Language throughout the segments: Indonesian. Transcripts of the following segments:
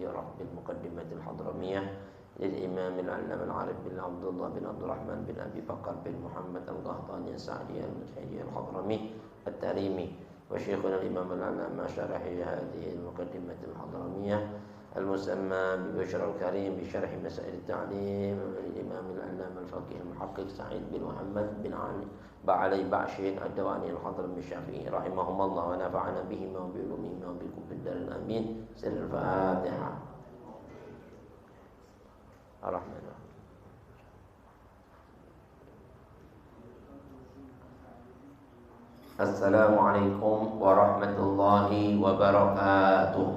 الشهيرة بالمقدمة الحضرمية للإمام العلامة العارف بن عبد الله بن عبد الرحمن بن أبي بكر بن محمد القحطاني السعدي المجهدي الحضرمي التريمي، وشيخنا الإمام العلامة شارح هذه المقدمة الحضرمية المسمى ببشر الكريم بشرح مسائل التعليم للإمام العلامة الفقيه المحقق سعيد بن محمد بن علي بعشين الدواني الحضرمي الشافعي رحمهم الله ونفعنا بهما وبعلومهما وبكم الدار الآمين. سر الفاتحة. الرحمن الرحيم. Assalamualaikum warahmatullahi wabarakatuh.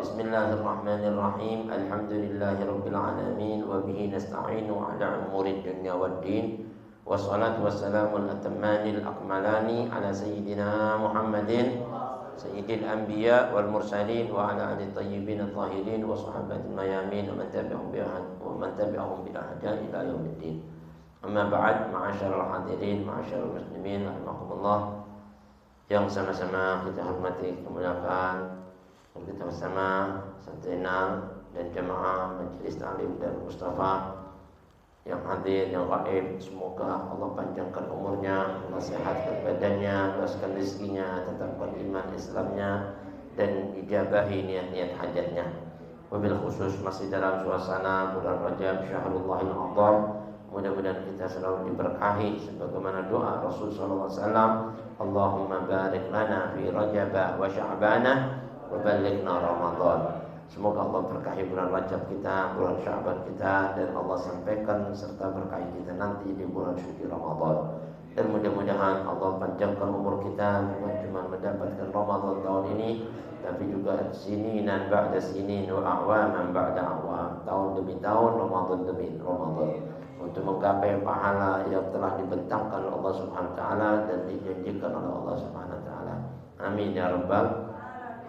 Bismillahirrahmanirrahim. Alhamdulillahirabbil alamin wa bihi nasta'inu ala umurid dunya waddin. Wassalatu wassalamu al-atammanil akmalani ala sayyidina Muhammadin sayyidil anbiya wal mursalin wa ala alihi tayyibin at-tahirin wa sahabatil mayamin wa man tabi'ahum bi ihsan ila yaumiddin. Amma ba'd, ma'asyarul hadirin, ma'asyarul muslimin, rahimakumullah, yang sama-sama kita hormati, kemuliaan, dan kita bersama santrinan dan jemaah Majelis Ta'lim Darul Mustafa yang hadir, yang gaib, semoga Allah panjangkan umurnya, Allah sehatkan badannya, luaskan rezekinya, tetapkan iman Islamnya, dan ijabahi niat-niat hajatnya. Wabil khusus masih dalam suasana bulan Rajab, Syahrul Azam. Mudah-mudahan kita selalu diberkahi sebagaimana doa Rasul sallallahu alaihi wasallam, Allahumma barik lana fi Rajab wa Sya'ban wa ballighna Ramadan. Semoga Allah berkahi bulan Rajab kita, bulan Sya'ban kita, dan Allah sampaikan serta berkahi kita nanti di bulan suci Ramadan. Dan mudah-mudahan Allah panjangkan umur kita, bukan cuma mendapatkan Ramadan tahun ini, tapi juga sininan ba'da sinin wa a'waman ba'da a'wam, tahun demi tahun, Ramadan demi Ramadan, untuk menggapai pahala yang telah dibentangkan oleh Allah Subhanahu wa taala dan dijanjikan oleh Allah Subhanahu wa taala. Amin ya rabbal.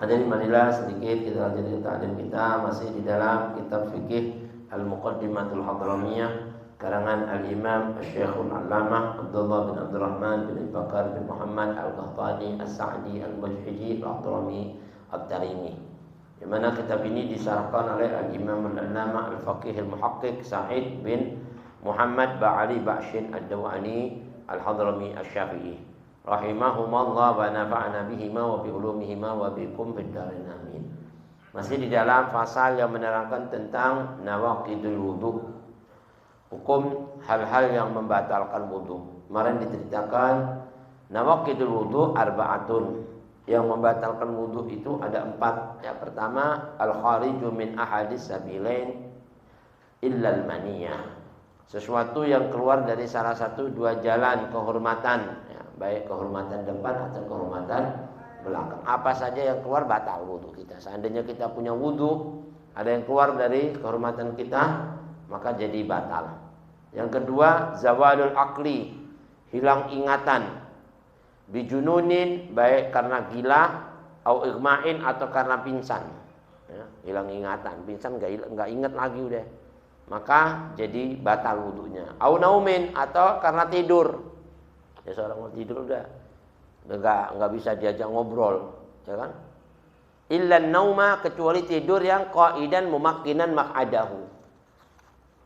Hadirin marilah sedikit kita lanjutkan ta'lim kita masih di dalam kitab fikih Al-Muqaddimatul Hadramiyah karangan Al-Imam Asy-Syekhul Allamah Abdullah bin Abdurrahman bin Bakar bin Muhammad Al-Qahtani As-Sa'di Al-Mujhidi Al-Hadrami At-Tarimi, di mana kitab ini disarahkan oleh Al-Imam Al-Allamah Al-Faqih Al-Muhaqqiq Sa'id bin Muhammad Ba'ali Ba'shin Ad-Dawani Al-Hadrami Asy-Syafi'i rahimahumallah wa nafa'ana bihima wa bi'ulumihima wa bikum bid-darin amin. Masih di dalam pasal yang menerangkan tentang nawaqidul wudu, hukum hal-hal yang membatalkan wudu. Kemarin diceritakan nawaqidul wudu arba'atun, yang membatalkan wudu itu ada 4. Yang pertama, al-khariju min ahadis sabilain illal maniyah, sesuatu yang keluar dari salah satu 2 jalan kehormatan, ya, baik kehormatan depan atau kehormatan belakang. Apa saja yang keluar batal wudu kita. Seandainya kita punya wudu, ada yang keluar dari kehormatan kita, maka jadi batal. Yang kedua, zawalul akli, hilang ingatan, bijununin, baik karena gila, au igma'in, atau karena pingsan, ya, hilang ingatan, pingsan nggak ingat lagi udah, maka jadi batal wudunya. Au naumin, atau karena tidur, ya seorang mau tidur udah nggak bisa diajak ngobrol, ya kan? Illan nauma, kecuali tidur yang qaidan mumakkinan maq'adahu,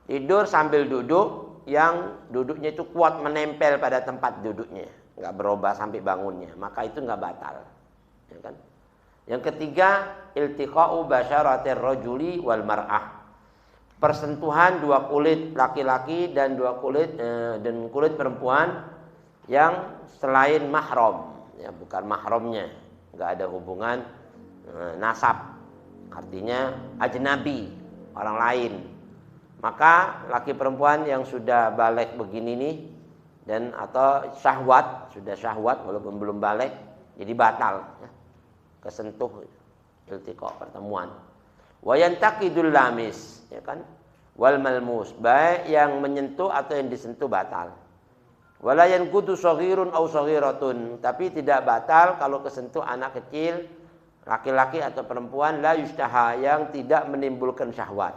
tidur sambil duduk yang duduknya itu kuat menempel pada tempat duduknya, nggak berubah sampai bangunnya, maka itu nggak batal, ya kan? Yang ketiga, iltiqa'u basyaratir rajuli wal mar'ah, persentuhan 2 kulit laki-laki dan 2 kulit dan kulit perempuan yang selain mahram, ya bukan mahramnya, nggak ada hubungan nasab, artinya ajnabi, orang lain. Maka laki perempuan yang sudah balik begini nih, dan atau syahwat, sudah syahwat walaupun belum balik, jadi batal, ya, kesentuh iltiqa, pertemuan. Wa yantaqidul lamis, ya kan, wal malmus, baik yang menyentuh atau yang disentuh batal. Wala yanqudu shaghirun aw shaghiratun, tapi tidak batal kalau kesentuh anak kecil, laki-laki atau perempuan, la yustaha, yang tidak menimbulkan syahwat.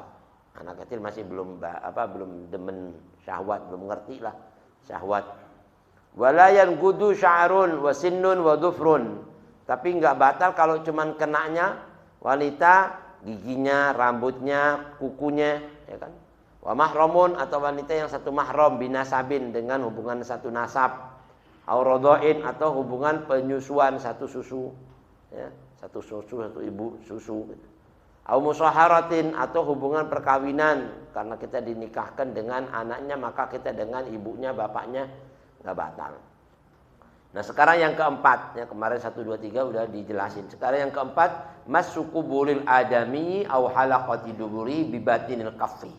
Anak kecil masih belum demen syahwat, belum ngerti lah syahwat. Wala yanqudu sya'run wa sinnun wa dhufrun, Tapi nggak batal kalau cuman kenanya wanita, giginya, rambutnya, kukunya, ya kan? Wa mahramun atau wanita yang satu mahram binasabin dengan hubungan satu nasab, aurodoin atau hubungan penyusuan satu susu, ya, satu susu satu ibu susu. Au musaharatin atau hubungan perkawinan karena kita dinikahkan dengan anaknya maka kita dengan ibunya bapaknya nggak batal. Nah sekarang yang keempat, ya kemarin 1, 2, 3 udah dijelasin. Sekarang yang keempat, massuku bulil adami au halaqati duburi bibatinil kaffi.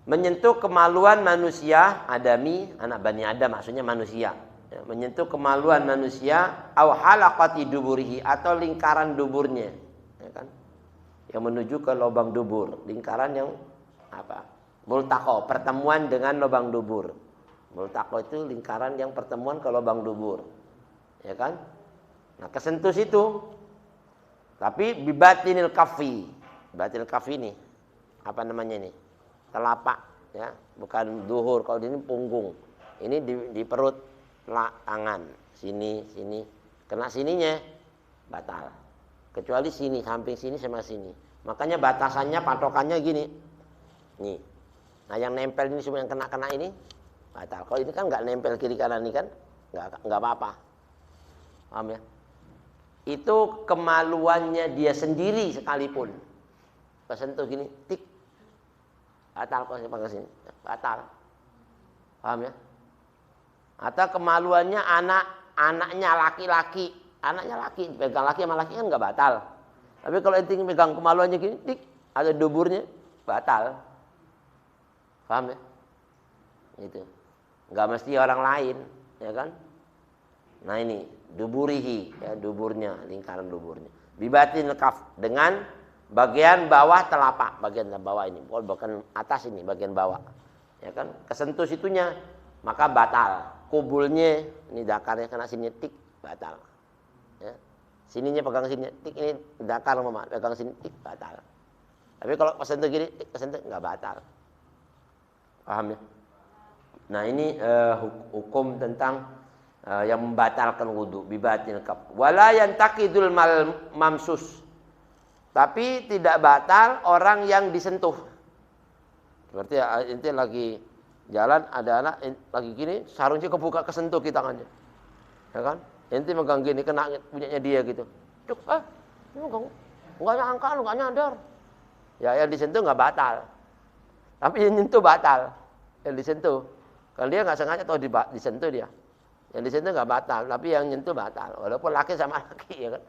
Menyentuh kemaluan manusia, adami, anak Bani Adam maksudnya manusia. Ya, menyentuh kemaluan manusia au halaqati duburihi atau lingkaran duburnya, ya kan? Yang menuju ke lubang dubur, lingkaran yang apa? Multaqo, pertemuan dengan lubang dubur. Multaqo itu lingkaran yang pertemuan ke lubang dubur. Ya kan? Nah, kesentuh situ. Tapi bibatinil kaffi. Batinil kaffi ini apa namanya ini? Telapak, ya, bukan duhur. Kalau ini punggung. Ini di perut tangan, sini, kena sininya batal. Kecuali sini, samping sini sama sini. Makanya batasannya, patokannya gini. Nih. Nah, yang nempel ini semua yang kena ini batal. Kalau ini kan nggak nempel kiri kanan ini kan nggak apa-apa. Paham ya? Itu kemaluannya dia sendiri sekalipun. Kesentuh gini, tik. Batal kalau pakai sini. Batal. Paham ya? Atau kemaluannya anaknya laki-laki. Anaknya laki, pegang laki sama laki kan nggak batal. Tapi kalau ente pegang kemaluannya gini, tik, ada duburnya, batal. Paham ya? Itu. Nggak mesti orang lain, ya kan? Nah ini, duburihi, ya, duburnya, lingkaran duburnya. Bibatin kaf, dengan bagian bawah telapak, bagian bawah ini, bukan atas ini, bagian bawah. Ya kan? Kesentuh situnya, maka batal. Kubulnya, ini dakarnya kena sini, tik, batal. Ya. Sininya pegang sini, tik, ini dakar mama, pegang sini, tik, batal. Tapi kalau kesentuh gini, tik, kesentuh nggak batal. Paham ya? Nah ini hukum tentang yang membatalkan wudu, bibatil kaf. Wala yantaqidul mamsus. Tapi tidak batal orang yang disentuh. Berarti inti lagi jalan ada anak lagi gini, sarungnya kebuka kesentuh di tangannya. Ya kan? Inti megang gini kena punyanya dia gitu. Cuk, enggak nyangka, enggak nyadar. Ya yang disentuh enggak batal. Tapi yang nyentuh batal. Yang disentuh. Kalau dia enggak sengaja atau disentuh dia. Yang disentuh enggak batal, tapi yang nyentuh batal. Walaupun laki sama laki ya kan.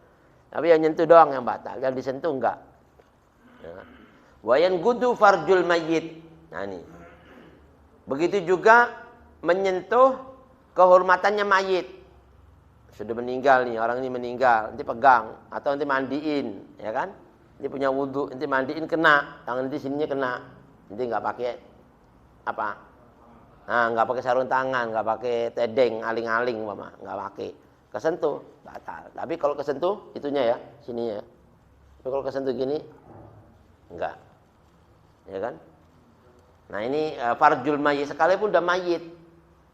Tapi yang nyentuh doang yang batal, yang disentuh enggak. Ya. Wa yanqudu farjul mayyit. Nah ini. Begitu juga menyentuh kehormatannya mayit. Sudah meninggal nih, orang ini meninggal, nanti pegang atau nanti mandiin, ya kan? Nanti punya wudu, nanti mandiin kena, tangan nanti sininya kena. Nanti enggak pakai apa? Nah, enggak pakai sarung tangan, enggak pakai tedeng, aling-aling mama, enggak pakai. Kesentuh, batal. Tapi kalau kesentuh itunya ya, sininya. Tapi kalau kesentuh gini enggak. Ya kan? Nah, ini farjul mayyit sekalipun udah mayit.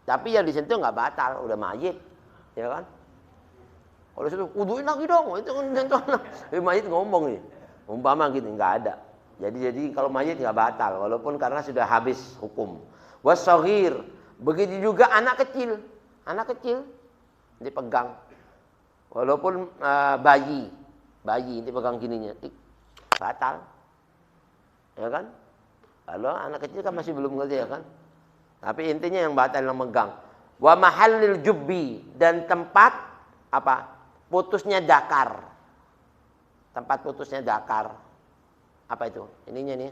Tapi yang disentuh enggak batal, udah mayit. Ya kan? Kalau sudah wuduin lagi dong, itu kan sentuh. Mayit ngomong nih. Umpama gitu enggak ada. Jadi kalau mayit enggak batal walaupun karena sudah habis hukum. Wasaghir, begitu juga anak kecil. Anak kecil dipegang. Walaupun bayi dipegang gininya, batal. Ya kan? Kalau anak kecil kan masih belum ngerti ya kan? Tapi intinya yang batal yang megang. Wa mahallil jubbi, dan tempat apa? Putusnya dakar. Tempat putusnya dakar. Apa itu? Ininya nih.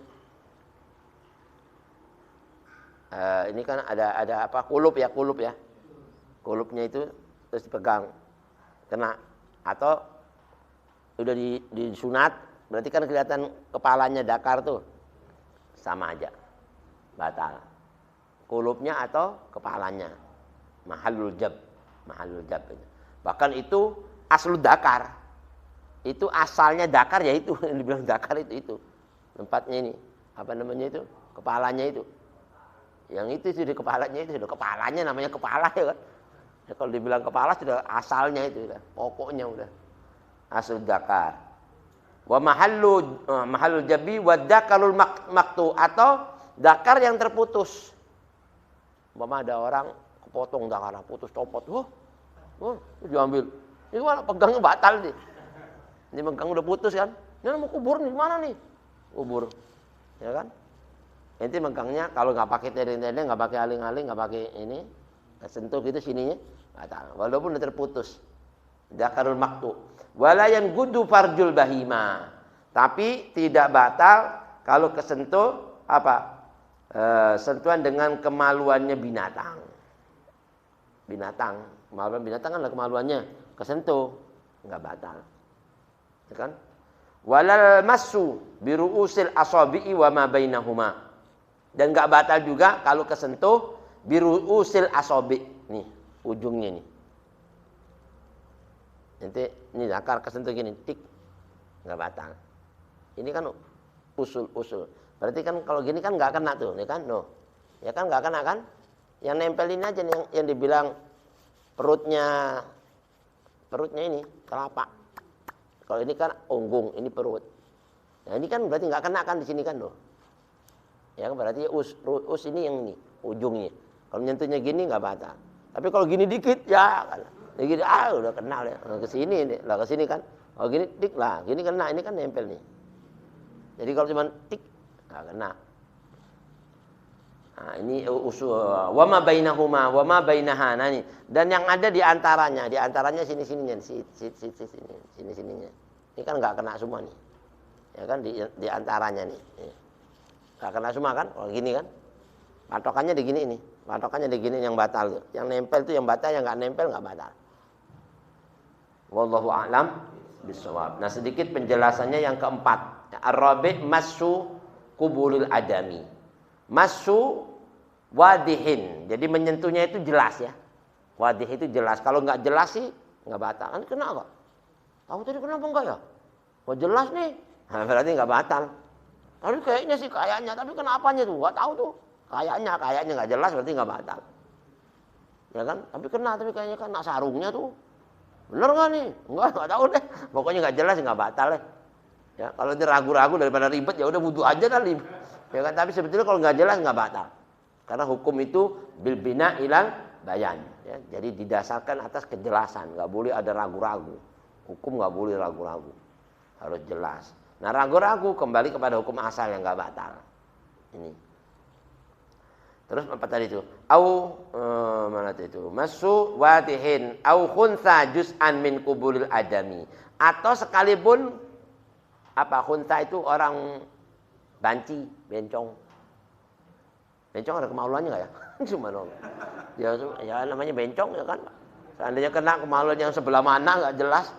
Ini kan ada apa? Kulup ya. Kulupnya itu terus dipegang. Kena atau udah disunat, berarti kan kelihatan kepalanya dakar tuh. Sama aja. Batal. Kulupnya atau kepalanya. Mahallul jab. Bahkan itu aslu dakar. Itu asalnya dakar ya itu. Yang dibilang dakar itu. Tempatnya ini. Apa namanya itu? Kepalanya itu. Yang itu di kepalanya itu. Kepalanya namanya kepala ya kan. Ya, kalau dibilang kepala sudah asalnya itu udah, pokoknya udah asal dakar. Wa mahallul jabi wa dakarul maktu, atau dakar yang terputus. Umpama ada orang kepotong dakar, putus copot. Diambil. Ini mana pegangnya batal nih. Ini pegang udah putus kan. Ini mau kubur nih, mana nih? Kubur. Ya kan? Nanti megangnya kalau nggak pakai tendeng-tendeng, nggak pakai aling-aling, nggak pakai ini, sentuh gitu sininya, batal. Walaupun udah terputus. Dakarul maktu. Walayan gudu farjul bahima. Tapi tidak batal kalau kesentuh apa? Sentuhan dengan kemaluannya binatang. Binatang, kemaluan binatang kan adalah kemaluannya, kesentuh, nggak batal. Ya kan? Walal masu biruusil asabi'i wa ma bainahuma. Dan nggak batal juga kalau kesentuh biruusil asabi'. Nih, ujungnya nih. Nanti ini zakar kesentuh gini, tik, nggak batal. Ini kan usul. Berarti kan kalau gini kan nggak kena tuh, ya kan? No, ya kan nggak kena kan? Yang nempelin aja nih, yang dibilang perutnya ini telapak. Kalau ini kan onggung, ini perut. Nah ini kan berarti nggak kena kan di sini kan, no? Ya kan berarti us ini yang ini ujungnya. Kalau nyentuhnya gini nggak batal. Tapi kalau gini dikit ya kan. Ya gini, udah kenal ya. Ke sini nih, lah ke sini kan. Oh gini dik lah, gini kena, ini kan nempel nih. Jadi kalau cuma tik enggak kena. Nah, ini usul wa ma bainahuma wa ma bainaha. Nah, ini. Dan yang ada di antaranya sini-sininya, sini-sininya. Ini kan enggak kena semua nih. Ya kan di antaranya nih. Enggak kena semua kan? Kalau gini kan. Patokannya di gini ini. Patokannya di gini yang batal tuh. Yang nempel tuh yang batal, yang enggak nempel enggak batal. Wallahu a'lam bishawab. Nah, sedikit penjelasannya yang keempat. Ar-rabi' massu kubulil adami. Massu wadihin. Jadi menyentuhnya itu jelas ya. Wadih itu jelas. Kalau nggak jelas sih nggak batal. Kan kena nggak? Tahu tadi kenapa enggak ya? Oh jelas nih. Nah, berarti nggak batal. Tapi kayaknya sih kayaknya. Tapi kenapanya tuh? Nggak tahu tuh. Kayaknya nggak jelas berarti nggak batal. Ya kan? Tapi kayaknya kena sarungnya tuh. Bener nggak nih? Nggak tahu deh. Pokoknya nggak jelas nggak batal deh. Ya, kalau dia ragu-ragu daripada ribet ya udah wudu aja kali. Ya kan, tapi sebetulnya kalau nggak jelas nggak batal. Karena hukum itu bil bina ilal bayan. Ya, jadi didasarkan atas kejelasan, nggak boleh ada ragu-ragu. Hukum nggak boleh ragu-ragu, harus jelas. Nah ragu-ragu kembali kepada hukum asal yang nggak batal. Ini. Terus apa tadi itu? Mana itu? Masu watihin au khunsa juz'an min kubulil adami. Atau sekalipun apa khunsa itu orang banci, bencong. Bencong ada kemaluannya nggak ya? Cuma dong. Ya namanya bencong ya kan. Seandainya kena kemaluan yang sebelah mana nggak jelas,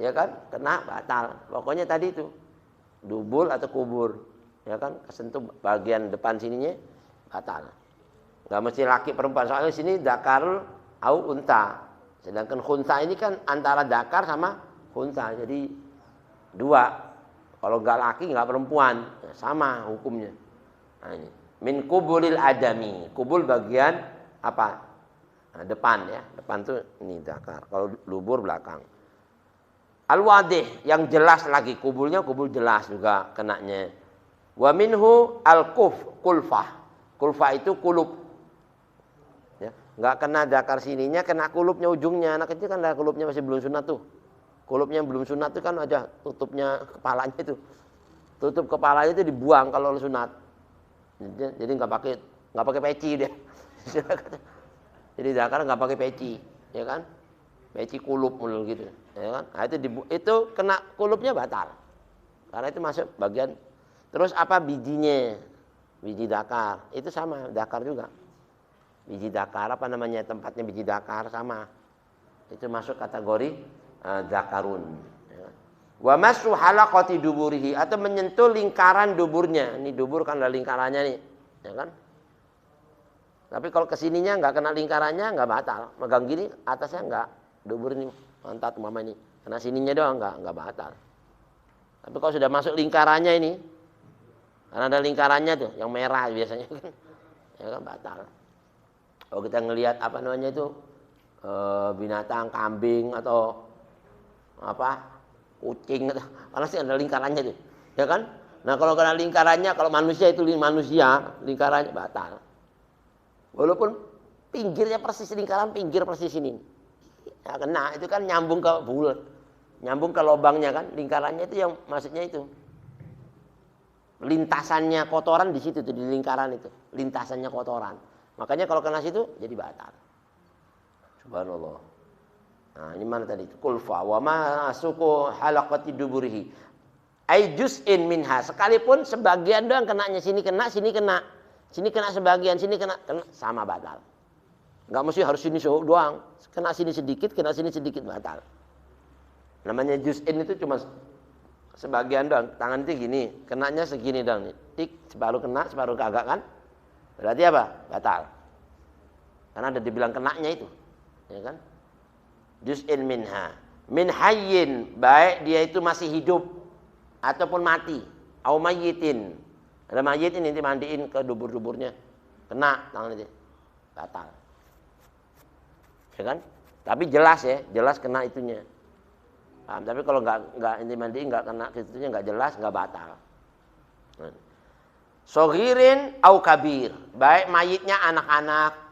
ya kan? Kena batal. Pokoknya tadi itu dubul atau kubur, ya kan? Kesentuh bagian depan sininya batal. Nggak mesti laki perempuan. Soalnya sini dakar au unta. Sedangkan khunsa ini kan antara dakar sama khunsa. Jadi dua. Kalau nggak laki nggak perempuan, ya sama hukumnya. Nah, ini. Min kubulil adami. Kubul bagian apa? Nah, depan ya. Depan tuh ini dakar. Kalau lubur belakang. Al-wadih yang jelas lagi. Kubulnya kubul jelas juga kenanya. Wa minhu kulfah. Kulfah itu kulub. Ya, nggak kena dakar sininya, kena kulupnya ujungnya. Anak kecil kan ada kulupnya masih belum sunat tuh. Kulupnya yang belum sunat itu kan aja tutupnya kepalanya itu. Tutup kepalanya itu dibuang kalau sunat. Jadi nggak pakai peci dia. Jadi dakar nggak pakai peci, ya kan? Peci kulup mulu gitu, ya kan? Nah, itu kena kulupnya batal. Karena itu masuk bagian. Terus apa bijinya? Biji dakar. Itu sama, dakar juga. Biji dakar apa namanya? Tempatnya biji dakar sama. Itu masuk kategori zakarun. Wa masu halaqati duburihi, atau menyentuh lingkaran duburnya. Ini dubur kan ada lingkarannya nih, ya kan? Tapi kalau kesininya nggak kena lingkarannya nggak batal. Megang gini atasnya nggak, dubur ini pantat mama ini. Kena sininya doang nggak batal. Tapi kalau sudah masuk lingkarannya ini, karena ada lingkarannya tuh, yang merah biasanya kan, ya kan batal. Kalau kita ngelihat apa namanya itu binatang, kambing atau apa, kucing, karena sih ada lingkarannya tuh, ya kan? Nah kalau kena lingkarannya, kalau manusia itu manusia, lingkarannya batal. Walaupun pinggirnya persis lingkaran, pinggir persis ini, ya kena, itu kan nyambung ke bulat, nyambung ke lubangnya kan, lingkarannya itu yang maksudnya itu. Lintasannya kotoran di situ tuh, di lingkaran itu, lintasannya kotoran. Makanya kalau kena situ jadi batal. Subhanallah. Nah, ini mana tadi? Kulfa wa masuku halaqati duburihi. Ai juz'in minha. Sekalipun sebagian doang kenanya, sini kena, sini kena. Sini kena sebagian, sini kena sama batal. Enggak mesti harus sini doang. Kena sini sedikit, batal. Namanya juz'in itu cuma sebagian doang. Tangan itu gini, kenanya segini doang nih. Tik, separuh kena, separuh kagak kan? Berarti apa? Batal. Karena ada dibilang kenanya itu. Ya kan? Juz'in minha. Min hayyin, baik dia itu masih hidup ataupun mati. Au mayyitin. Ada mayit ini dimandiin ke dubur-duburnya. Kena tangan itu. Batal. Ya kan? Tapi jelas ya, jelas kena itunya. Paham? Tapi kalau enggak dimandiin, enggak kena itunya, enggak jelas, enggak batal. Soghirin au kabir. Baik mayitnya anak-anak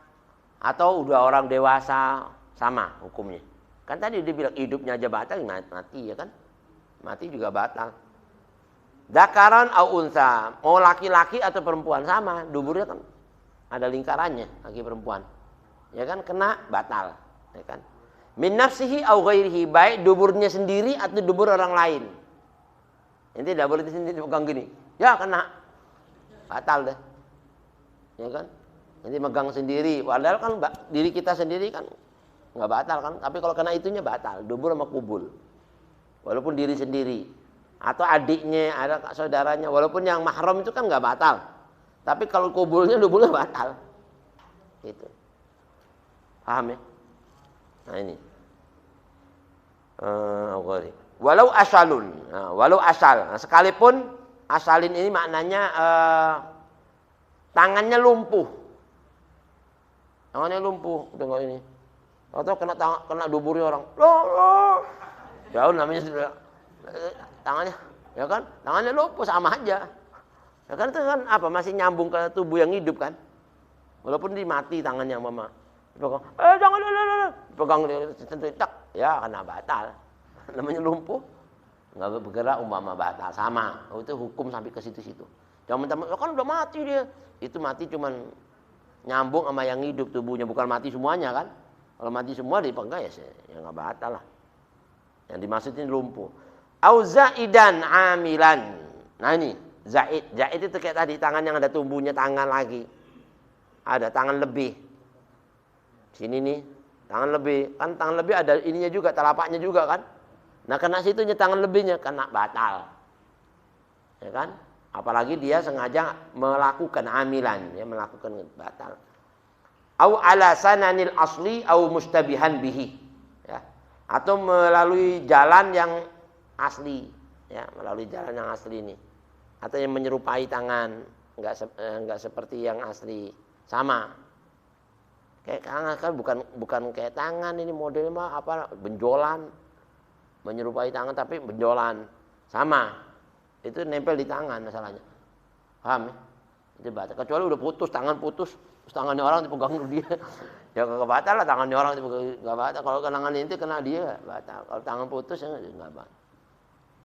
atau udah orang dewasa, sama hukumnya. Kan tadi dia bilang hidupnya aja batal, mati ya kan? Mati juga batal. Dzakaran au unsa, mau laki-laki atau perempuan sama, duburnya kan ada lingkarannya, laki perempuan. Ya kan kena batal, ya kan? Min nafsihi au ghairihi, baik duburnya sendiri atau dubur orang lain. Ini tidak boleh sendiri pegang gini. Ya kena. Batal deh. Ya kan? Nanti megang sendiri, padahal kan diri kita sendiri kan nggak batal kan, tapi kalau kena itunya batal, dubur sama kubul. Walaupun diri sendiri atau adiknya, ada saudaranya, walaupun yang mahram itu kan nggak batal. Tapi kalau kubulnya, dubulnya batal. Gitu. Paham ya? Nah ini. Walau asalun, walau asal. Nah, sekalipun asalin ini maknanya tangannya lumpuh. Tangannya lumpuh, udah nggak ini. Atau kena duburnya orang. Loh. Jauh namanya sudah tangannya, ya kan? Tangannya lumpuh sama aja. Ya kan itu kan apa? Masih nyambung ke tubuh yang hidup kan? Walaupun dimati tangannya mama. Dipegang, jangan. Pegang sentuh tak, ya kena batal. Namanya lumpuh. Enggak bergerak umpama batal sama. Oh, itu hukum sampai ke situ-situ. Jangan teman kan udah mati dia. Itu mati cuman nyambung sama yang hidup tubuhnya, bukan mati semuanya kan? Kalau mati semua dipegang ya enggak batal lah. Yang dimaksudin lumpuh. Au zaidan amilan. Nah ini, zaid itu kayak tadi tangan yang ada tumbuhnya tangan lagi. Ada tangan lebih. Sini nih, tangan lebih. Kan tangan lebih ada ininya juga, telapaknya juga kan? Nah kena situnya tangan lebihnya, kena batal. Ya kan? Apalagi dia sengaja melakukan amilan, ya melakukan batal. Au ala sananil asli au mustabihan bihi. Ya. Atau melalui jalan yang asli, ya, melalui jalan yang asli ini. Atau yang menyerupai tangan, enggak seperti yang asli. Sama. Kayak tangan kan bukan kayak tangan ini modelnya mah apa benjolan. Menyerupai tangan tapi benjolan. Sama. Itu nempel di tangan masalahnya. Paham ya? Itu batal. Kecuali udah putus, tangan putus, terus tangannya orang dipegang dia. Ya enggak batal lah tangannya orang dipegang, enggak batal. Kalau tangan itu kena dia batal. Kalau tangan putus ya enggak batal.